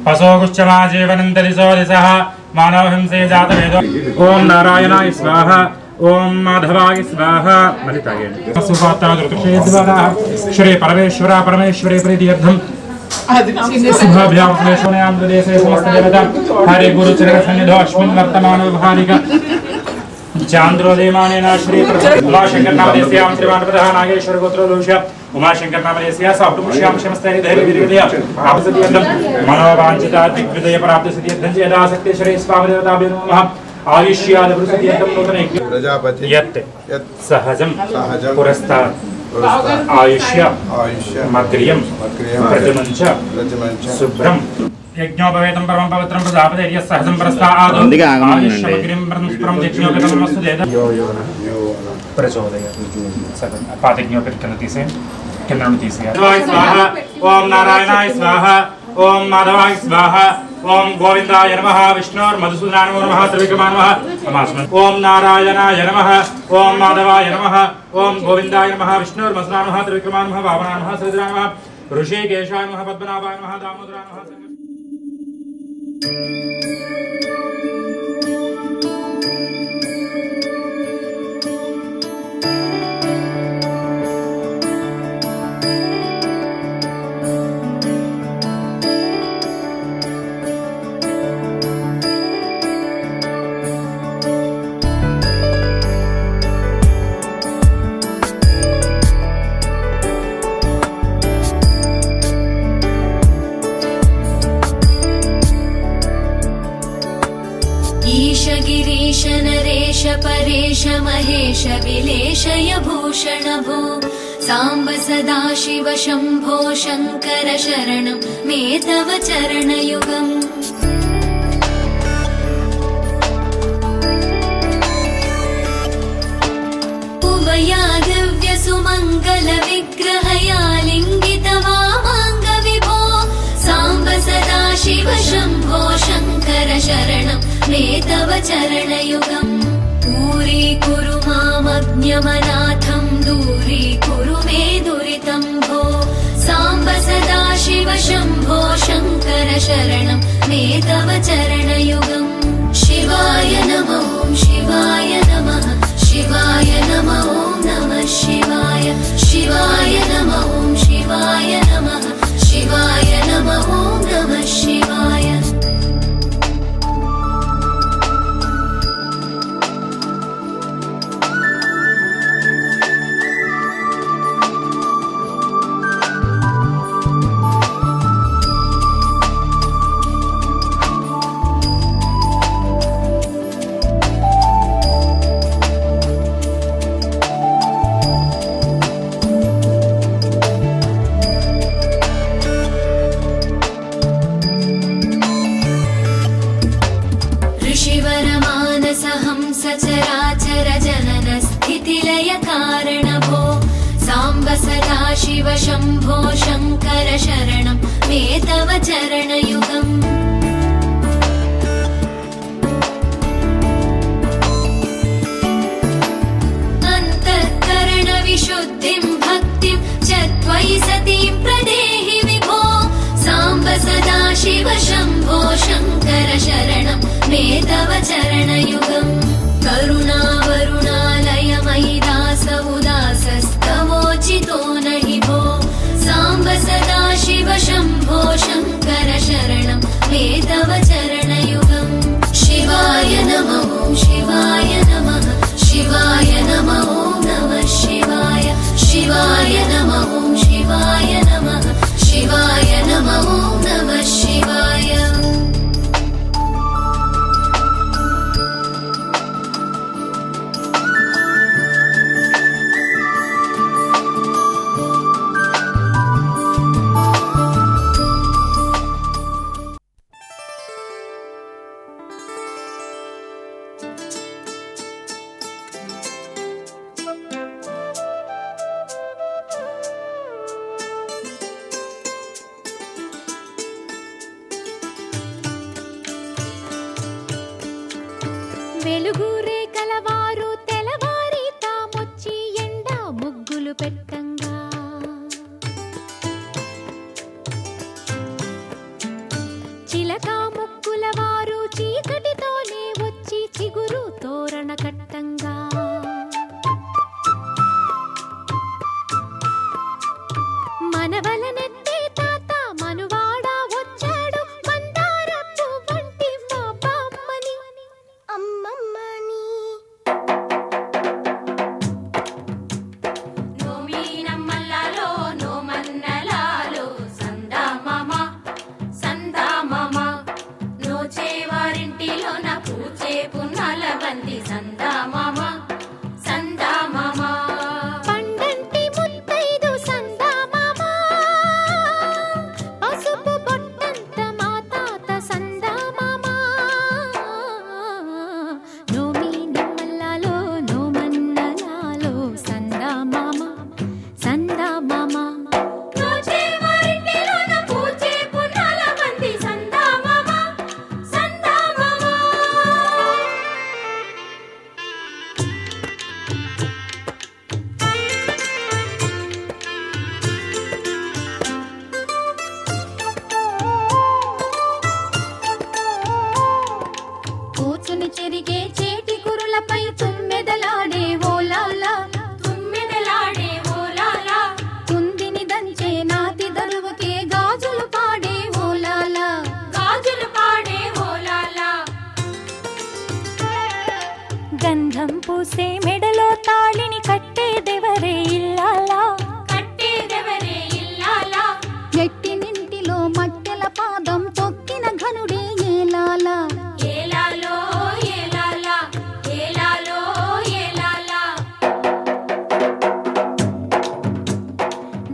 पशोगुच्छमाजीवनन्तरिशोदिशः मानवहिंसे जातवेदो ओम नारायणाय स्वाहा ओम माधवाय स्वाहा श्री परमेश्वरा परमेश्वरी प्रीत्यर्थम शुभाभ्यामेश्वरयामदेशे समस्त देवता हरि गुरु चरण सन्निधौ अस्मिन् वर्तमान व्यवहारिक चांद्रोदयमानेन श्री उमाशंकर नामदेस्यां श्रीमान प्रधान नागेश्वर गोत्रोदोष्य उमाशंकर नामदेस्या साप्तपुष्यां शमस्तैः धैर्यविद्या प्राप्तसिद्ध्यर्थं मनोवाञ्छिता दिग्विजय प्राप्तसिद्ध्यर्थं यदासक्ति श्री स्वामिदेवताभ्यो नमः आयुष्यादिवृद्धियर्थं नूतने प्रजापति यत् सहजं पुरस्तात् आयुष्य मग्रियं प्रजमञ्च शुभ्रं यज्ञोपवेतं परमं पवित्रं प्रजापते सहजं पुरस्तात् आयुष्यमग्रियं प्रजमं यज्ञोपवेतं मस्तुदेव प्रचोदय पातिज्ञोपवेतं किन्नतीसे स्वाहा ओम नारायणाय स्वाहा ओम माधवाय स्वाहा ओम गोविंदाय नमः विष्णुर्मधुसूदनाय नमः त्रिविक्रमाय नमः ओम नारायणाय नमः ओम माधवाय नमः ओम गोविंदाय नमः विष्णुर्मधुसूदनाय नमः त्रिविक्रमाय नमः वामनाय नमः श्रीधराय नमः ऋषिकेशाय नमः पद्मनाभाय नमः दामोदराय नमः गिरीश नरेश परेश महेश विलेशय भूषण भो सांब सदा शिव शंभो शंकर शरणं मे तव चरणयुगम् उमया दिव्य सुमंगल विग्रहया लिंगित वामांग विभो सांब सदा शिव शंभो शंकर शरणं मे तव चरणयुगम् दूरीकुरु मामज्ञमनाथं दूरीकुरु मे दुरितं भो सांब सदा शिव शंभो शंकर शरणं मे तव चरणयुगम् शिवाय नमः शिवाय नमः शिवाय नमः नमः शिवाय शिवाय नमः शिवाय नमः शिवाय नमः नमः शिवाय सचराचर जनन स्थितिलय कारण भो सांब सदा शिव शंभो शंकर शरणं मे तव चरणयुगम् अंतःकरण विशुद्धिं भक्तिं च त्वयि सतीं प्रदेहि विभो सांब सदा शिव शंभो शंकर शरणं मे तव चरणयुगम् करुणावरुण తెలుగురే కలవారు తెలవారి తామొచ్చి ఎండా ముగ్గులు పెట్టంగా చిలక ముక్కుల వారు చీకటితోనే వచ్చి చిగురు తోరణ కట్టంగా మనవలనెత్తే తాత మనువాడ వచ్చాడు మందారపు వంటి మా బామ్మని అమ్మమ్మని నోమీనమ్మల్లాలో నోమన్నలాలో సందామామ సందామామ నోచేవారింటిలో నా పూచే పున్నాల బంది సందామామ సందామామ పండంటి ముత్తైదు సందామామ పసుపు బొట్టంత మా తాత సందామామ నోమీనమ్మల్లాలో నోమన్నలాలో సందామామ సందామామ నోచేవారింటిలో నా పూచే పున్నాల బంది సందామామ సందామామ కూచుని చెరిగే చేటి కురులపై తుమ్మెదలాడే ఓలాలా తుమ్మెదలాడే ఓలాలా కుందిని దంచే నాతి దరువుకే గాజులు పాడే ఓలాలా గాజులు పాడే ఓలాలా గంధం పూసే మెడలో తాళిని కట్టేదెవరే ఇల్లాలా కట్టేదెవరే ఇల్లాలా ఎట్టినింటిలో మట్టెల పాదం తొక్కిన ఘనుడే ఏలాలా ఏలాలో ఏలాలా ఏలాలో ఏలాలా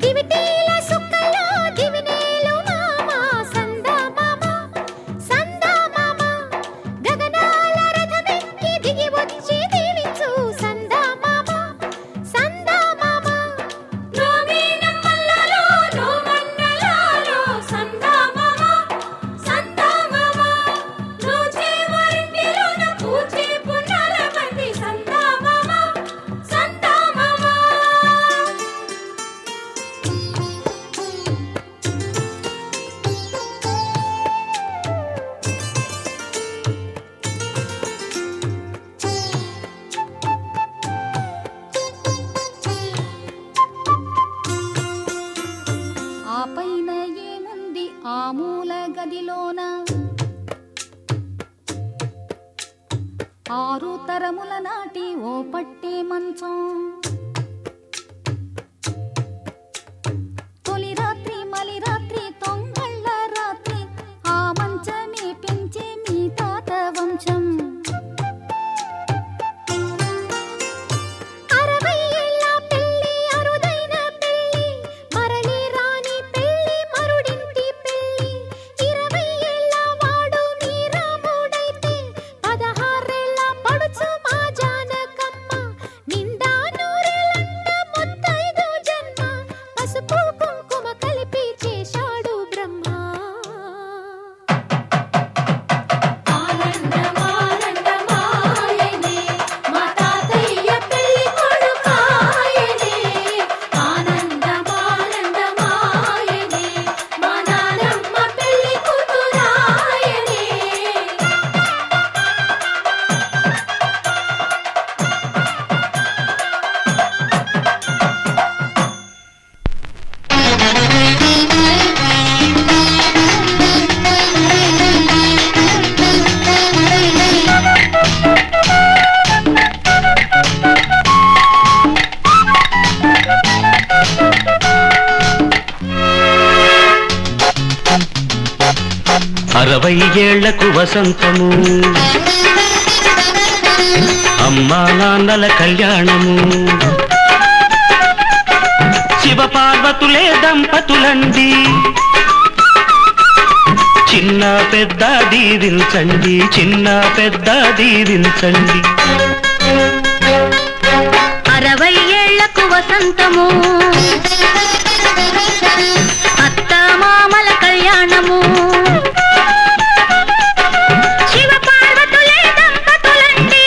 దివిటీల సుక్కలో దివినేలు మామ సందామామ సందామామ గగనాల రథమెక్కి దిగి వచ్చి దీవించు సందామామ సందామామ నోమీనమ్మల్లాలో నోమన్నలాలో సందామామ సందామామ నోచేవారింటిలో నా పూచే పున్నాల బంది సందామామ సందామామ ఆ పైన ఏముంది ఆ మూల గదిలోన ఆరు తరముల నాటి ఓ పట్టే మంచం తొలి రాత్రి మలి రాత్రి తొంగళ్ళ రాత్రి ఆ మంచమే పెంచే మీ తాత వంశం 60 ఏళ్ళ పెళ్లి అరుదైన పెళ్లి మరలి రాని పెళ్లి మరుడింటి పెళ్లి 20 ఏళ్ళ వాడు మీ రాముడైతే 16 ఏళ్ళ పడుచు మా జానకమ్మ నిండా నూరేళ్ళంట ముత్తైదు జన్మ పసుపు కుంకుమ కలిపి చేశాడు బ్రహ్మ ఆనందమానందమాయనే మా తాతయ్య పెళ్లి కొడుకాయనే ఆనందమానందమాయనే మా నానమ్మ పెళ్లి కూతురాయనే అరవై ఏళ్లకు వసంతము అమ్మా నాన్నల కళ్యాణము శివ పార్వతులే దంపతులండి చిన్న పెద్ద దీవించండి చిన్న పెద్ద దీవించండి 60 ఏళ్లకు వసంతము అత్త మామల కళ్యాణము శివ పార్వతులే దంపతులండి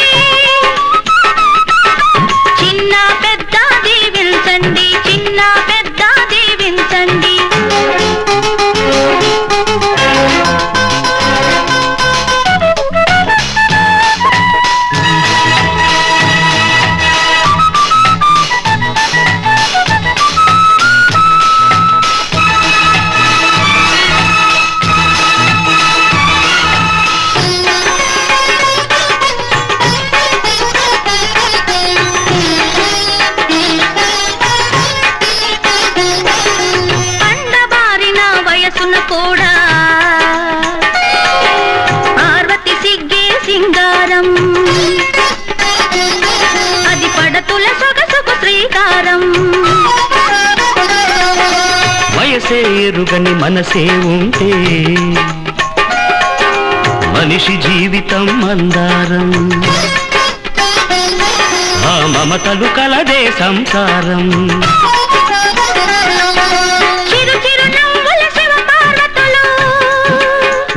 వయసే ఎరుగని మనసే ఉంటే మనిషి జీవితం మందారం, ఆ మమతలు కలదే సంసారం.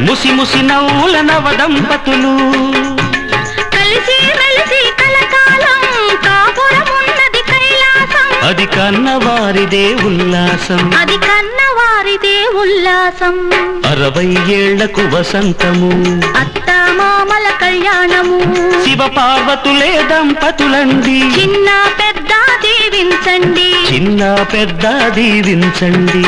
ముసి ముసి నవ్వుల నవ దంపతులు కలిసి మెలిసి కలకాలం కాపురమున్నది కైలాసం. అది కన్నవారిదే ఉల్లాసం, అది కన్నవారిదే ఉల్లాసం. 60 ఏళ్లకు వసంతము, అత్తామామల కళ్యాణము. శివ పార్వతులే దంపతులండి, చిన్న పెద్ద దీవించండి, చిన్న పెద్ద దీవించండి.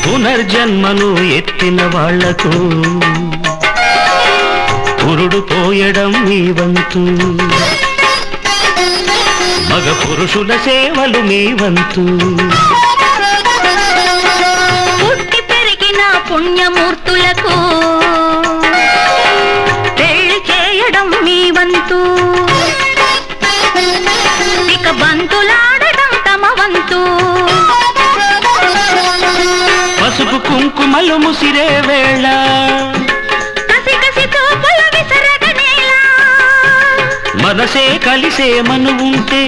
పునర్జన్మను ఎత్తిన వాళ్లకు పురుడు పోయడం మీ వంతు, మగ పురుషుల సేవలు మీ వంతు. పుట్టి పెరిగిన పుణ్యమూర్తులకు పెళ్లి చేయడం మీ వంతు, ఇక బంతులాడడం తమ వంతు. పసుపు కుంకుమలు ముసిరే వేళ కసి కసి చూపుల విసరగనేలా, మనసే కలిసే మను ఉంటే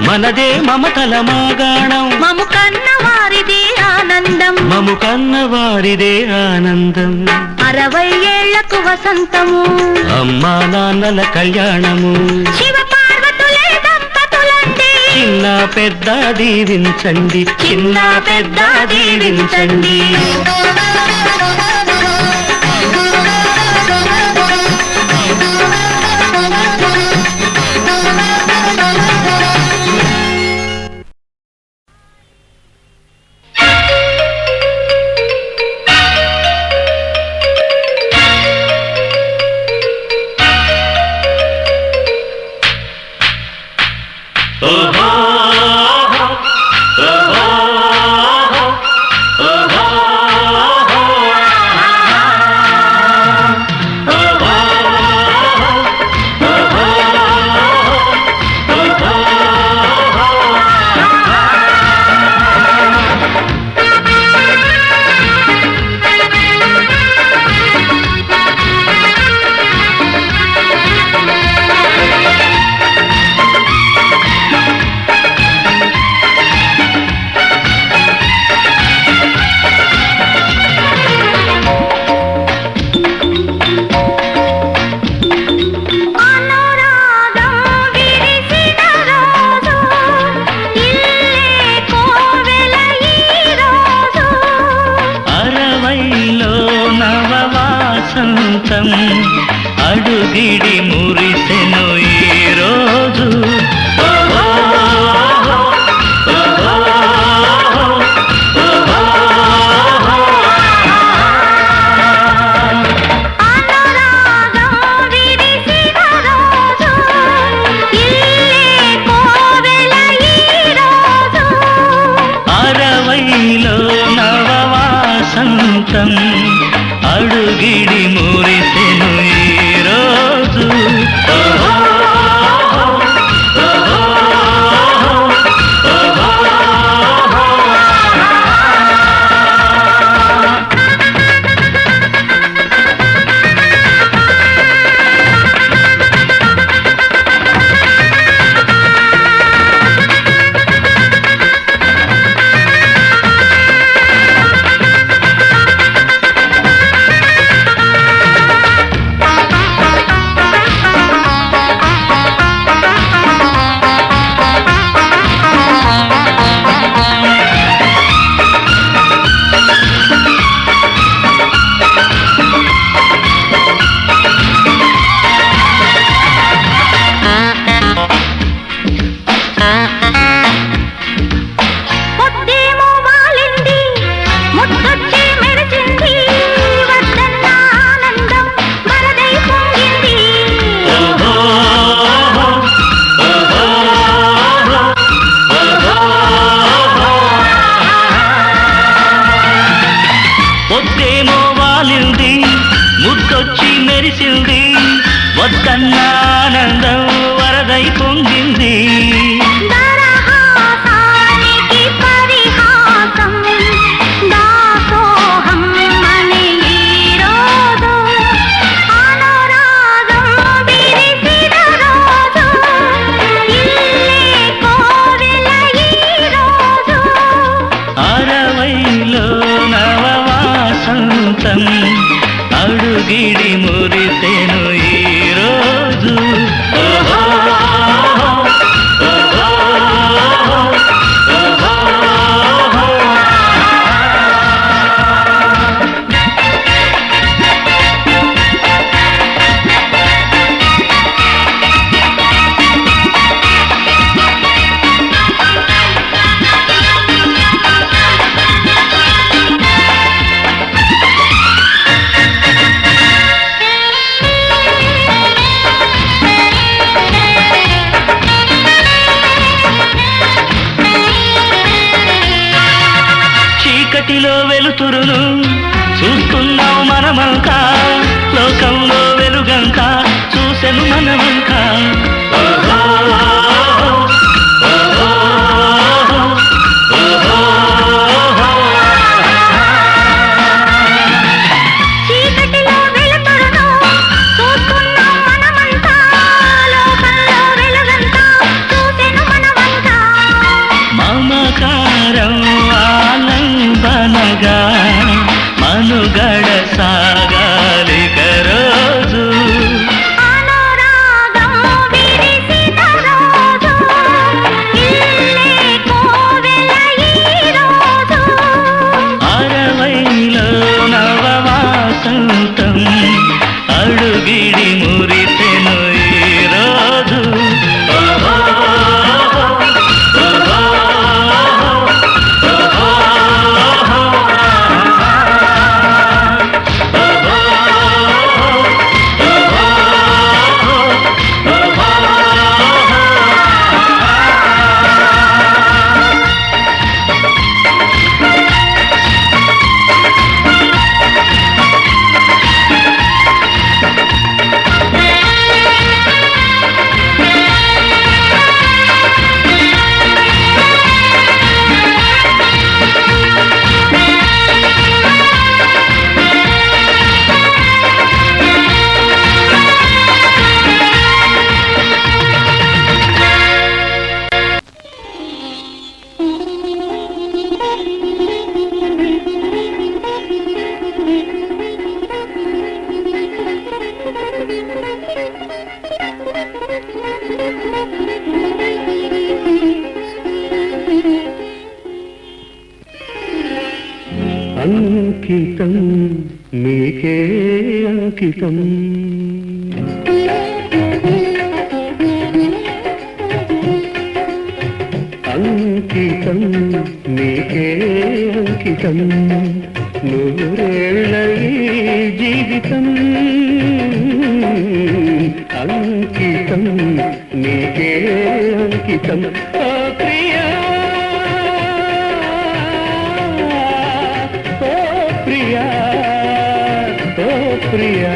మనదే మమతల మాగాణం. మము కన్న వారిదే ఆనందం, మము కన్న వారిదే ఆనందం. 60 ఏళ్లకు వసంతము, అమ్మా నాన్నల కళ్యాణము. శివ పార్వతులే దంపతులండి, చిన్న పెద్ద దీవించండి, చిన్న పెద్ద దీవించండి. అడుగిడి మురిసెను ఈ రోజు. అరవైలో నవవాసంతం అడుగిడి మురిసెను ఈ రోజు. ఏమో వాలింది ముద్దొచ్చి మెరిసింది వద్దన్న ఆనందం వరదై పొంగింది అడుగిడి మురిసెను ఈరోజు చీకటిలో వెలుతురును చూస్తున్నాం మనమంతా లోకంలో వెలుగంతా చూసెను మనమంతా మనుగడ సాగాలిక రోజు అరవైలో నవవాసంతం అడుగిడి మురిసెను ఈరోజు అంకితం మీకే అంకితం అంకితం మీకే అంకితం నూరేళ్ళ జీవితం అంకితం మీకే అంకితం ప్రియా ప్రియా ప్రియా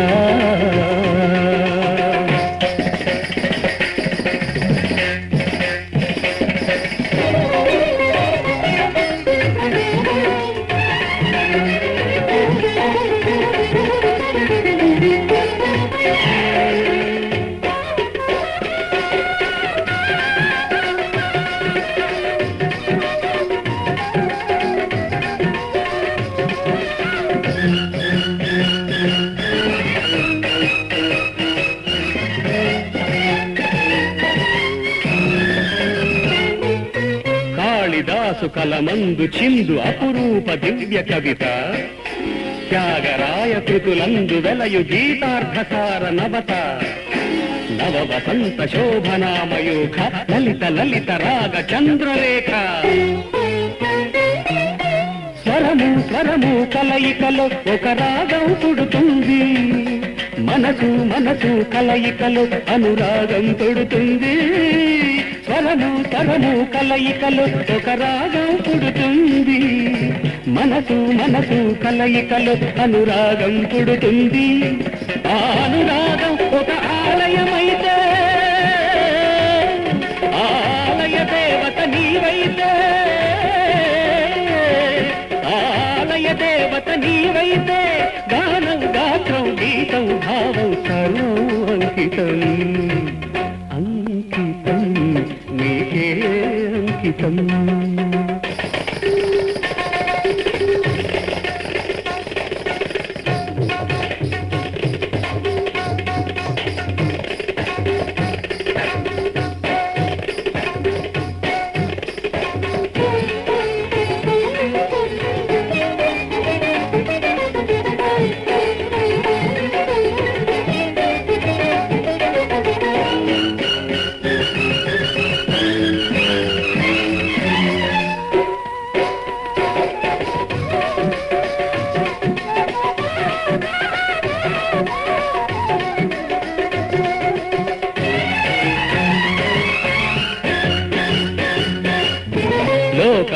కాళిదాసు కలమందు చిందు అపురూప దివ్య కవిత త్యాగరాయ కృతులందు వెలయు గీతార్థసార నవత నవ వసంత శోభనామయూఖ లలిత లలిత రాగ చంద్రరేఖ స్వరము స్వరము కలయికలో ఒక రాగం పుడుతుంది మనసు మనసు కలయికలో అనురాగం పుడుతుంది స్వరము స్వరము కలయికలో ఒక రాగం పుడుతుంది మనసు మనసు కలయికలు అనురాగం పుడుతుంది. ఆ అనురాగం ఒక ఆలయమైతే, ఆలయ దేవత నీవైతే, ఆలయ దేవత నీవైతే, గానం గాత్రం గీతం భావం సర్వం అంకితం, అంకితం నీకే అంకితం.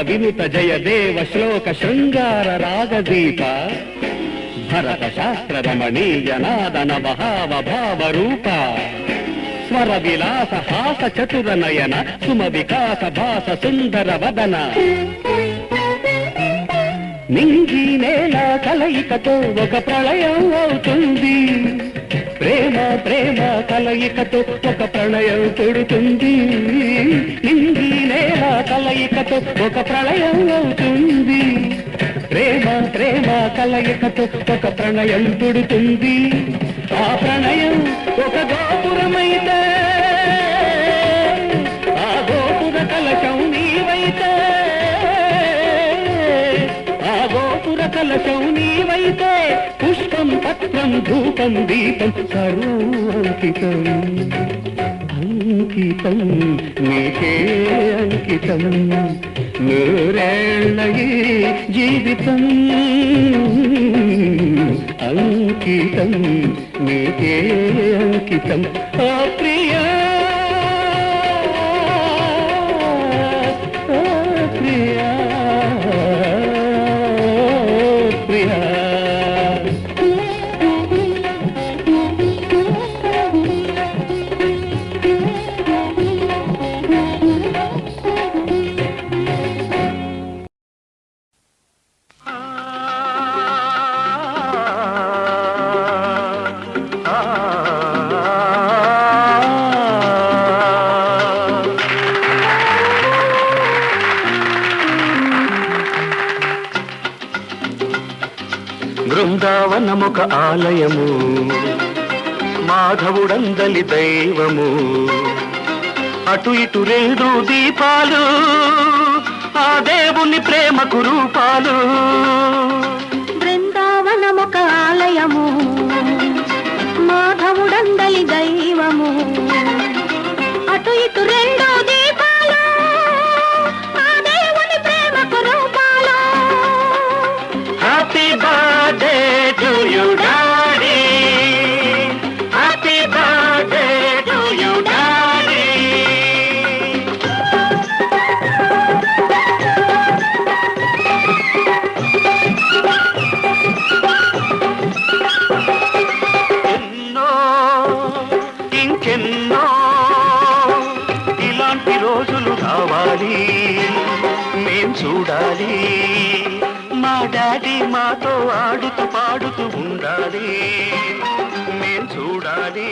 వినుత జయ దేవ శ్లోక శృంగార రాగదీప భరత శాస్త్ర రమణీయ నాదన భావ భావ రూప స్వర విలాస హాస చతుర నయన సుమ వికాస భాస సుందర వదన నింగి నేల కలయికతో ఒక ప్రళయం అవుతుంది. ప్రేమ ప్రేమ కలయికతో ఒక ప్రళయం పుడుతుంది. నింగి నేల కలయికతో ఒక ప్రళయం అవుతుంది. ప్రేమ ప్రేమ కలయికతో ఒక ప్రణయం పుడుతుంది. ఆ ప్రణయం ఒక గోపురమైతే, ఆ గోపుర కలశం నీవైతే, ఆ గోపుర కలశం నీవైతే, పుష్పం పత్రం ధూపం దీపం సర్వం అంకితం, అంకితం నీకే అంకితం. నూరేళ్ళ ఈ జీవితం అంకితం నీకే అంకితం. ఆ ప్రియా ప్రియా ప్రియా బృందావనమొక ఆలయము, మాధవుడందలి దైవము, అటు ఇటు రెండు దీపాలు, ఆ దేవుని ప్రేమకు రూపాలు. బృందావనమొక ఆలయము, మాధవుడందలి దైవము, అటు ఇటు రెండు దీపాలు, ఆ దేవుని ప్రేమకు రూపాలు. Happy birthday to you daddy, happy birthday to you daddy. ఎన్నో ఇంకెన్నో ఇలాంటి రోజులు రావాలి, మేం చూడాలి. మా డాడీ మాతో ఆడుతూ పాడుతూ ఉండాలి, మేం చూడాలి.